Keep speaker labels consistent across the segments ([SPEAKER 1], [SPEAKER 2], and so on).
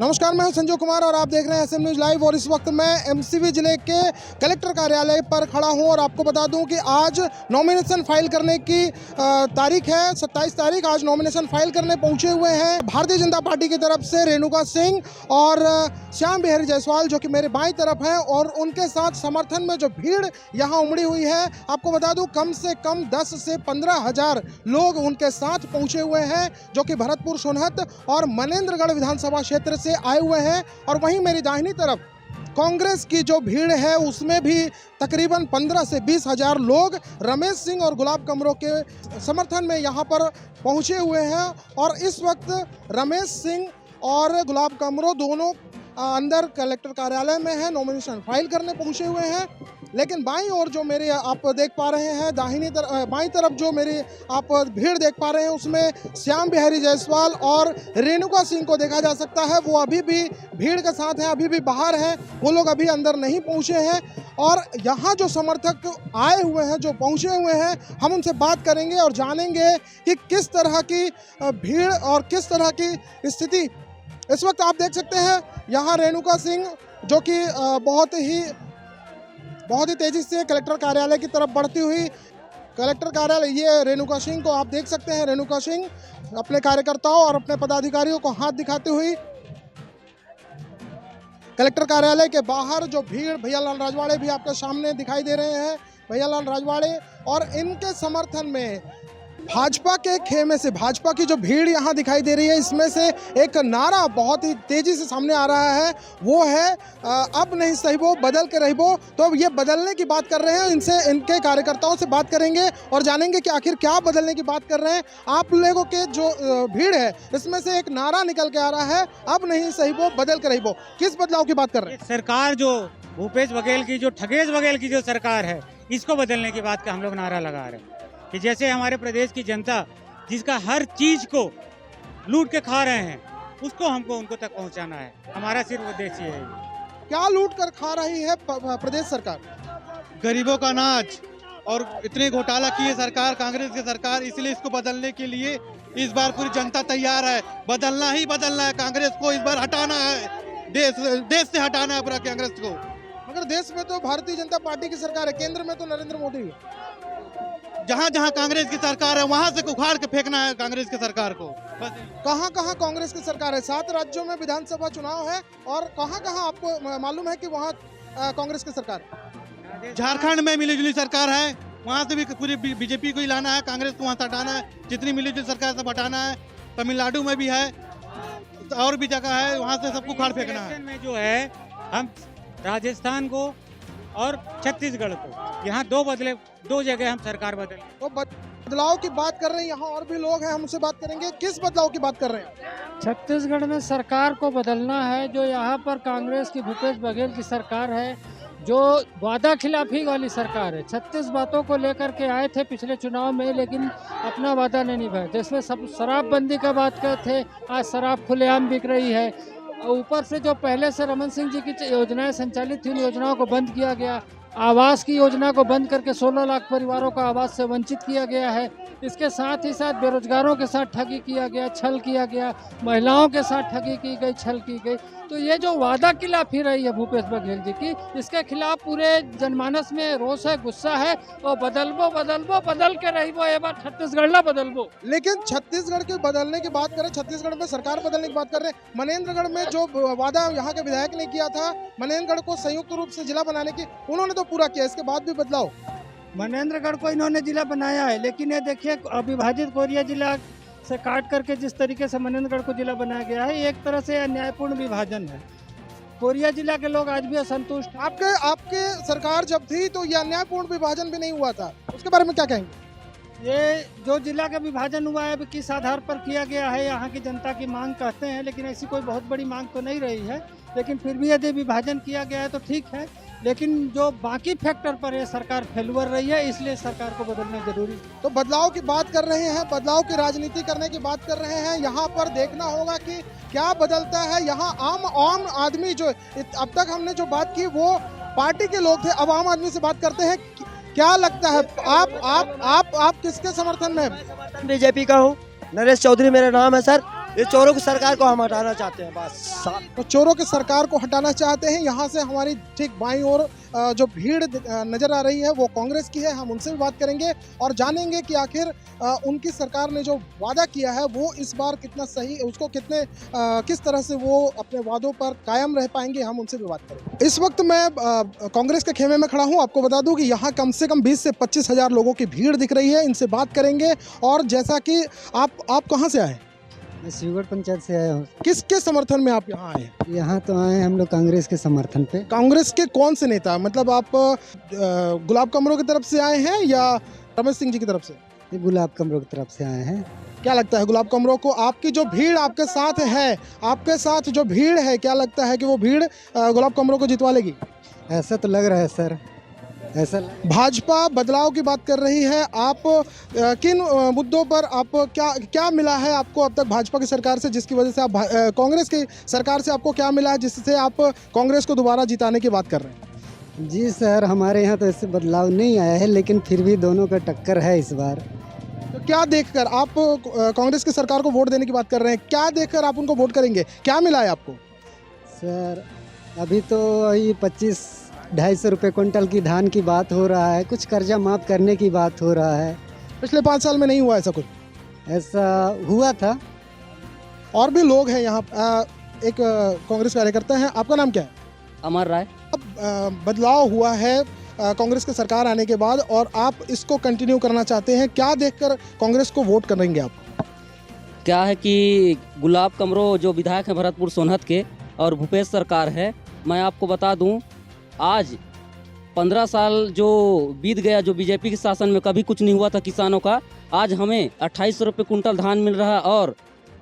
[SPEAKER 1] नमस्कार, मैं हूं संजय कुमार और आप देख रहे हैं एसएम न्यूज़ लाइव। और इस वक्त मैं एमसीवी जिले के कलेक्टर कार्यालय पर खड़ा हूं और आपको बता दूं कि आज नॉमिनेशन फाइल करने की तारीख है 27 तारीख। आज नॉमिनेशन फाइल करने पहुंचे हुए हैं भारतीय जनता पार्टी की तरफ से रेणुका सिंह और श्याम बिहारी जायसवाल, जो कि मेरे बाईं तरफ हैं, और उनके साथ समर्थन में जो भीड़ यहाँ उमड़ी हुई है, आपको बता दूं कम से कम 10 से 15 हजार लोग उनके साथ पहुंचे हुए हैं, जो कि भरतपुर, सोनहत और मनेंद्रगढ़ विधानसभा क्षेत्र से आए हुए हैं। और वहीं मेरी दाहिनी तरफ कांग्रेस की जो भीड़ है उसमें भी तकरीबन 15 से 20 हजार लोग रमेश सिंह और गुलाब कमरों के समर्थन में यहाँ पर पहुँचे हुए हैं। और इस वक्त रमेश सिंह और गुलाब कमरों दोनों अंदर कलेक्टर कार्यालय में है, नॉमिनेशन फाइल करने पहुँचे हुए हैं। लेकिन बाईं ओर जो मेरे आप देख पा रहे हैं, बाईं तरफ जो मेरी आप भीड़ देख पा रहे हैं, उसमें श्याम बिहारी जायसवाल और रेणुका सिंह को देखा जा सकता है। वो अभी भी भीड़ के साथ हैं, अभी भी बाहर हैं, वो लोग अभी अंदर नहीं पहुंचे हैं। और यहाँ जो समर्थक आए हुए हैं, जो पहुंचे हुए हैं, हम उनसे बात करेंगे और जानेंगे कि किस तरह की भीड़ और किस तरह की स्थिति इस वक्त आप देख सकते हैं। यहाँ रेणुका सिंह जो कि बहुत ही तेजी से कलेक्टर कार्यालय की तरफ बढ़ती हुई, कलेक्टर कार्यालय, ये रेणुका सिंह को आप देख सकते हैं। रेणुका सिंह अपने कार्यकर्ताओं और अपने पदाधिकारियों को हाथ दिखाते हुई कलेक्टर कार्यालय के बाहर जो भीड़, भैयालाल राजवाड़े भी आपके सामने दिखाई दे रहे हैं, भैयालाल राजवाड़े, और इनके समर्थन में भाजपा के खेमे से भाजपा की जो भीड़ यहाँ दिखाई दे रही है, इसमें से एक नारा बहुत ही तेजी से सामने आ रहा है, वो है अब नहीं सहिबो बदल के रहिबो। तो अब ये बदलने की बात कर रहे हैं, इनसे, इनके कार्यकर्ताओं से बात करेंगे और जानेंगे कि आखिर क्या बदलने की बात कर रहे हैं। आप लोगों के जो भीड़ है, इसमें से एक नारा निकल के आ रहा है, अब नहीं सहिबो बदल के रहिबो। किस बदलाव की बात कर रहे हैं?
[SPEAKER 2] सरकार जो भूपेश बघेल की, जो ठगेश बघेल की जो सरकार है, इसको बदलने की बात का हम लोग नारा लगा रहे हैं कि जैसे हमारे प्रदेश की जनता जिसका हर चीज को लूट के खा रहे हैं, उसको हमको उनको तक पहुंचाना है। हमारा सिर्फ उद्देश्य है।
[SPEAKER 1] क्या लूट कर खा रही है प्रदेश सरकार?
[SPEAKER 3] गरीबों का अनाज, और इतने घोटाला की है सरकार, कांग्रेस की सरकार, इसलिए इसको बदलने के लिए इस बार पूरी जनता तैयार है। बदलना ही बदलना है, कांग्रेस को इस बार हटाना है, देश से हटाना है पूरा कांग्रेस को।
[SPEAKER 1] मगर देश में तो भारतीय जनता पार्टी की सरकार है, केंद्र में तो नरेंद्र मोदी है।
[SPEAKER 3] जहाँ जहाँ कांग्रेस की सरकार है वहाँ से उखाड़ के फेंकना है कांग्रेस की सरकार को।
[SPEAKER 1] कहाँ कहाँ कांग्रेस की सरकार है? 7 राज्यों में विधानसभा चुनाव है, और कहाँ कहाँ आपको मालूम है कि वहाँ कांग्रेस की सरकार है?
[SPEAKER 3] झारखंड में मिलीजुली सरकार है, वहाँ से भी पूरी बीजेपी को ही लाना है, कांग्रेस को वहाँ से हटाना है। जितनी मिलीजुली सरकार से हटाना है। तमिलनाडु में भी है और भी जगह है, वहाँ से सबको उखाड़ फेंकना है।
[SPEAKER 2] में जो है हम राजस्थान को और छत्तीसगढ़ को, यहाँ दो जगह हम सरकार बदल।
[SPEAKER 1] तो बदलाव की बात कर रहे हैं, यहाँ और भी लोग हैं, हम उनसे बात करेंगे। किस बदलाव की बात कर रहे हैं?
[SPEAKER 4] छत्तीसगढ़ में सरकार को बदलना है। जो यहाँ पर कांग्रेस की भूपेश बघेल की सरकार है, जो वादा खिलाफी वाली सरकार है, 36 बातों को लेकर के आए थे पिछले चुनाव में, लेकिन अपना वादा नहीं निभाया। जिसमें सब शराबबंदी का बात करते थे, आज शराब खुलेआम बिक रही है। ऊपर से जो पहले से रमन सिंह जी की योजनाएं संचालित थी, उन योजनाओं को बंद किया गया। आवास की योजना को बंद करके 16 लाख परिवारों को आवास से वंचित किया गया है। इसके साथ ही साथ बेरोजगारों के साथ ठगी किया गया, छल किया गया, महिलाओं के साथ ठगी की गई, छल की गई। तो ये जो वादा खिलाफी रही है भूपेश बघेल जी की, इसके खिलाफ पूरे जनमानस में रोष है, गुस्सा है। और बदल के रहिबो, ये बार छत्तीसगढ़ ना बदलबो।
[SPEAKER 1] लेकिन छत्तीसगढ़ के बदलने की बात करें, छत्तीसगढ़ में सरकार बदलने की बात कर रहे हैं। मनेंद्रगढ़ में जो वादा यहाँ के विधायक ने किया था, मनेंद्रगढ़ को संयुक्त रूप से जिला बनाने की, उन्होंने तो पूरा किया, इसके बाद भी बदलाव।
[SPEAKER 4] मनेंद्रगढ़ को इन्होंने जिला बनाया है, लेकिन ये देखिए अविभाजित कोरिया जिला से काट करके जिस तरीके से मनेंद्रगढ़ को जिला बनाया गया है, एक तरह से अन्यायपूर्ण विभाजन है। कोरिया जिला के लोग आज भी असंतुष्ट।
[SPEAKER 1] आपके सरकार जब थी तो ये अन्यायपूर्ण विभाजन भी नहीं हुआ था, उसके बारे में क्या कहेंगे?
[SPEAKER 4] ये जो जिला का विभाजन हुआ है, किस आधार पर किया गया है, यहाँ की जनता की मांग कहते हैं, लेकिन ऐसी कोई बहुत बड़ी मांग तो नहीं रही है। लेकिन फिर भी यदि विभाजन किया गया है तो ठीक है, लेकिन जो बाकी फैक्टर पर ये सरकार फेलुअर रही है, इसलिए सरकार को बदलना जरूरी है।
[SPEAKER 1] तो बदलाव की बात कर रहे हैं, बदलाव की राजनीति करने की बात कर रहे हैं। यहाँ पर देखना होगा कि क्या बदलता है। यहाँ आम आदमी, जो अब तक हमने जो बात की वो पार्टी के लोग थे, अब आम आदमी से बात करते हैं। क्या लगता है, आप किसके समर्थन में?
[SPEAKER 5] बीजेपी का हूँ। नरेश चौधरी मेरा नाम है सर। ये चोरों की सरकार को हम हटाना चाहते हैं बस।
[SPEAKER 1] तो चोरों की सरकार को हटाना चाहते हैं। यहाँ से हमारी ठीक बाईं ओर जो भीड़ नजर आ रही है वो कांग्रेस की है। हम उनसे भी बात करेंगे और जानेंगे कि आखिर उनकी सरकार ने जो वादा किया है वो इस बार कितना सही, उसको कितने किस तरह से वो अपने वादों पर कायम रह पाएंगे। हम उनसे भी बात करेंगे। इस वक्त मैं कांग्रेस के खेमे में खड़ा हूँ। आपको बता दूं कि यहाँ कम से कम 20 से 25 हजार लोगों की भीड़ दिख रही है। इनसे बात करेंगे। और जैसा कि आप कहाँ से आए?
[SPEAKER 6] मैं शिवगढ़ पंचायत से आया हूँ।
[SPEAKER 1] किसके समर्थन में आप यहाँ आए?
[SPEAKER 6] यहाँ तो आए हैं हम लोग कांग्रेस के समर्थन पे।
[SPEAKER 1] कांग्रेस के कौन से नेता? मतलब आप गुलाब कमरों की तरफ से आए हैं या रमेश सिंह जी की तरफ से?
[SPEAKER 6] ये गुलाब कमरों की तरफ से आए हैं।
[SPEAKER 1] क्या लगता है गुलाब कमरों को, आपकी जो भीड़ आपके साथ है, आपके साथ जो भीड़ है, क्या लगता है कि वो भीड़ गुलाब कमरों को जितवा लेगी?
[SPEAKER 6] ऐसा तो लग रहा है सर, ऐसा
[SPEAKER 1] भाजपा बदलाव की बात कर रही है। आप किन मुद्दों पर आप क्या मिला है आपको अब तक भाजपा की सरकार से, जिसकी वजह से आप कांग्रेस की सरकार से आपको क्या मिला है जिससे आप कांग्रेस को दोबारा जिताने की बात कर रहे हैं?
[SPEAKER 6] जी सर, हमारे यहाँ तो ऐसे बदलाव नहीं आया है, लेकिन फिर भी दोनों का टक्कर है इस बार।
[SPEAKER 1] तो क्या देखकर आप कांग्रेस की सरकार को वोट देने की बात कर रहे हैं? क्या देखकर आप उनको वोट करेंगे? क्या मिला है आपको?
[SPEAKER 6] सर अभी तो ये 25-250 रुपये क्विंटल की धान की बात हो रहा है, कुछ कर्जा माफ़ करने की बात हो रहा है।
[SPEAKER 1] पिछले 5 साल में नहीं हुआ ऐसा कुछ?
[SPEAKER 6] ऐसा हुआ था।
[SPEAKER 1] और भी लोग हैं यहाँ। एक कांग्रेस कार्यकर्ता हैं। आपका नाम क्या है?
[SPEAKER 7] अमर राय।
[SPEAKER 1] अब बदलाव हुआ है कांग्रेस की सरकार आने के बाद और आप इसको कंटिन्यू करना चाहते हैं। क्या देखकर कांग्रेस को वोट करेंगे आप?
[SPEAKER 7] क्या है कि गुलाब कमरो जो विधायक हैं भरतपुर सोनहत के और भूपेश सरकार है, मैं आपको बता दूं आज 15 साल जो बीत गया, जो बीजेपी के शासन में कभी कुछ नहीं हुआ था किसानों का, आज हमें 2800 रुपये कुंटल धान मिल रहा है। और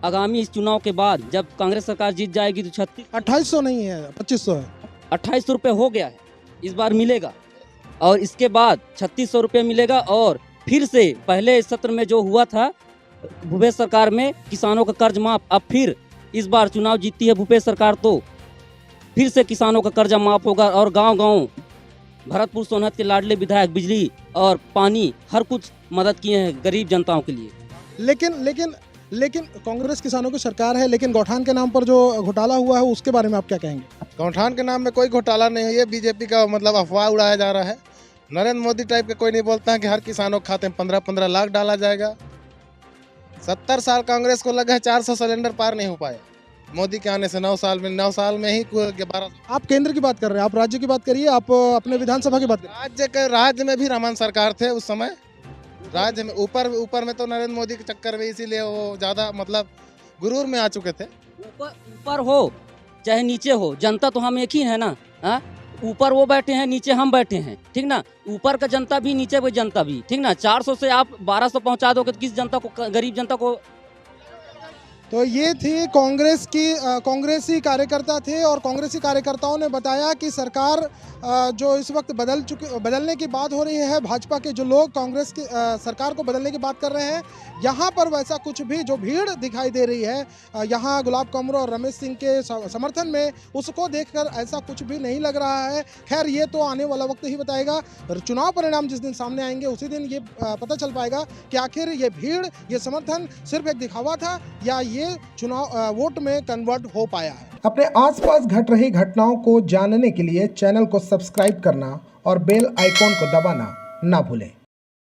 [SPEAKER 7] आगामी इस चुनाव के बाद जब कांग्रेस सरकार जीत जाएगी तो
[SPEAKER 1] 2800 नहीं है, 2500 है।
[SPEAKER 7] 2800 रुपये हो गया है, इस बार मिलेगा। और इसके बाद 3600 रुपये मिलेगा। और फिर से पहले सत्र में जो हुआ था भूपेश सरकार में किसानों का कर्ज माफ, अब फिर इस बार चुनाव जीतती है भूपेश सरकार तो फिर से किसानों का कर्जा माफ होगा। और गांव-गांव भरतपुर सोनहत के लाडले विधायक बिजली और पानी हर कुछ मदद किए हैं गरीब जनताओं के लिए।
[SPEAKER 1] लेकिन कांग्रेस किसानों की सरकार है, लेकिन गौठान के नाम पर जो घोटाला हुआ है उसके बारे में आप क्या कहेंगे?
[SPEAKER 8] गौठान के नाम में कोई घोटाला नहीं है। ये बीजेपी का मतलब अफवाह उड़ाया जा रहा है। नरेंद्र मोदी टाइप के कोई नहीं बोलता है कि हर किसानों के खाते में 15-15 लाख डाला जाएगा। 70 साल कांग्रेस को लगा है, 400 सिलेंडर पार नहीं हो पाया। मोदी के आने से 9 साल में ही 12।
[SPEAKER 1] आप केंद्र की बात कर रहे हैं, आप राज्य की बात करिए, आप अपने विधानसभा की बात करिए।
[SPEAKER 8] राज्य में भी रमन सरकार थे उस समय। राज्य में ऊपर में तो नरेंद्र मोदी के चक्कर में, इसीलिए वो ज्यादा मतलब गुरूर में आ चुके थे।
[SPEAKER 7] ऊपर हो चाहे नीचे हो, जनता तो हम एक ही है ना। ऊपर वो बैठे हैं, नीचे हम बैठे हैं, ठीक ना। ऊपर का जनता भी, नीचे की जनता भी, ठीक ना। 400 से आप 1200 पहुंचा दोगे तो किस जनता को, गरीब जनता को।
[SPEAKER 1] तो ये थी कांग्रेसी कार्यकर्ता थे और कांग्रेसी कार्यकर्ताओं ने बताया कि सरकार जो इस वक्त बदलने की बात हो रही है, भाजपा के जो लोग कांग्रेस की सरकार को बदलने की बात कर रहे हैं, यहाँ पर वैसा कुछ भी जो भीड़ दिखाई दे रही है यहाँ गुलाब कमरो और रमेश सिंह के समर्थन में, उसको देखकर ऐसा कुछ भी नहीं लग रहा है। खैर ये तो आने वाला वक्त ही बताएगा। चुनाव परिणाम जिस दिन सामने आएंगे उसी दिन ये पता चल पाएगा कि आखिर ये भीड़, ये समर्थन सिर्फ एक दिखावा था या ये चुनाव वोट में कन्वर्ट हो पाया है। अपने आसपास घट रही घटनाओं को जानने के लिए चैनल को सब्सक्राइब करना और बेल आइकॉन को दबाना ना भूलें।